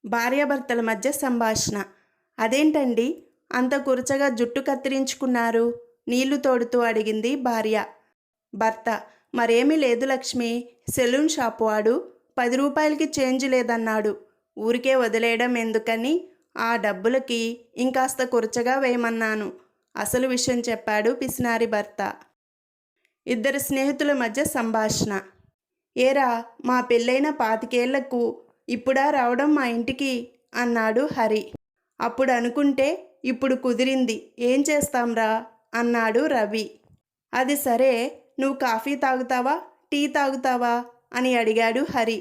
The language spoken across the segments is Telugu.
భార్యాభర్తల మధ్య సంభాషణ. అదేంటండి అంత కురచగా జుట్టు కత్తిరించుకున్నారు? నీళ్లు తోడుతూ అడిగింది భార్య. భర్త: మరేమీ లేదు లక్ష్మి, సెలూన్ షాపు వాడు 10 రూపాయలకి చేంజ్ లేదన్నాడు. ఊరికే వదిలేయడం ఎందుకని ఆ డబ్బులకి ఇంకాస్త కురచగా వేయమన్నాను. అసలు విషయం చెప్పాడు పిసినారి భర్త. ఇద్దరు స్నేహితుల మధ్య సంభాషణ. ఏరా, మా పెళ్ళైన 25 ఏళ్లకు ఇప్పుడా రావడం మా ఇంటికి అన్నాడు హరి. అప్పుడు అనుకుంటే ఇప్పుడు కుదిరింది, ఏం చేస్తాంరా అన్నాడు రవి. అది సరే, నువ్వు కాఫీ తాగుతావా టీ తాగుతావా అని అడిగాడు హరి.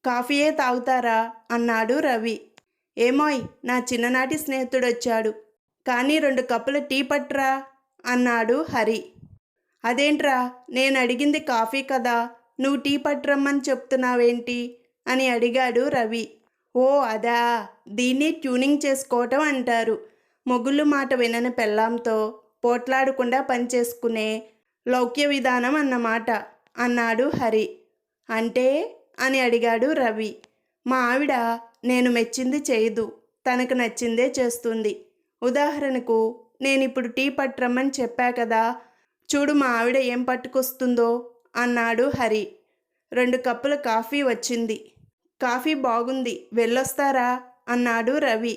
కాఫీయే తాగుతారా అన్నాడు రవి. ఏమోయ్, నా చిన్ననాటి స్నేహితుడొచ్చాడు, కానీ 2 కప్పుల టీ పట్రా అన్నాడు హరి. అదేంట్రా, నేను అడిగింది కాఫీ కదా, నువ్వు టీ పట్రమ్మని చెప్తున్నావేంటి అని అడిగాడు రవి. ఓ అదా, దీన్ని ట్యూనింగ్ చేసుకోవటం అంటారు. మొగుళ్ళు మాట వినని పెళ్ళాంతో పోట్లాడకుండా పనిచేసుకునే లౌక్య విధానం అన్నమాట అన్నాడు హరి. అంటే అని అడిగాడు రవి. మా ఆవిడ నేను మెచ్చింది చేయదు, తనకు నచ్చిందే చేస్తుంది. ఉదాహరణకు నేనిప్పుడు టీ పట్రమ్మని చెప్పా కదా, చూడు మా ఆవిడ ఏం పట్టుకొస్తుందో అన్నాడు హరి. 2 కప్పుల కాఫీ వచ్చింది. కాఫీ బాగుంది, వెళ్ళొస్తారా అన్నాడు రవి.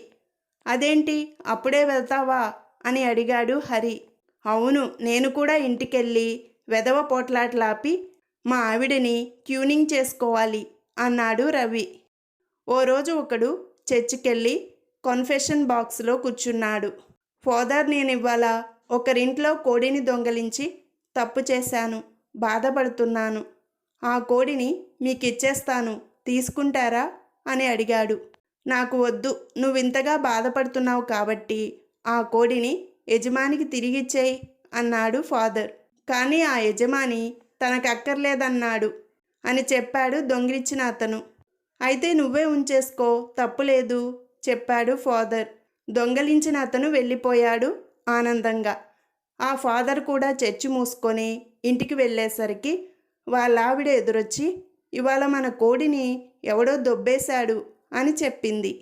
అదేంటి, అప్పుడే వెళ్తావా అని అడిగాడు హరి. అవును, నేను కూడా ఇంటికెళ్ళి వెధవ పోట్లాట్లాపి మా ఆవిడని ట్యూనింగ్ చేసుకోవాలి అన్నాడు రవి. ఓ రోజు ఒకడు చర్చికెళ్ళి కన్ఫెషన్ బాక్స్లో కూర్చున్నాడు. ఫాదర్, నేనివ్వాళ ఒకరింట్లో కోడిని దొంగలించి తప్పు చేశాను, బాధపడుతున్నాను. ఆ కోడిని మీకిచ్చేస్తాను, తీసుకుంటారా అని అడిగాడు. నాకు వద్దు, నువ్వింతగా బాధపడుతున్నావు కాబట్టి ఆ కోడిని యజమానికి తిరిగిచ్చేయి అన్నాడు ఫాదర్. కానీ ఆ యజమాని తనకక్కర్లేదన్నాడు అని చెప్పాడు దొంగిలించిన అతను. అయితే నువ్వే ఉంచేసుకో, తప్పులేదు చెప్పాడు ఫాదర్. దొంగలించిన అతను వెళ్ళిపోయాడు ఆనందంగా. ఆ ఫాదర్ కూడా చర్చి మూసుకొని ఇంటికి వెళ్ళేసరికి వాళ్ళ ఆవిడ ఎదురొచ్చి, ఇవాళ మన కోడిని ఎవడో దొబ్బేశాడు అని చెప్పింది.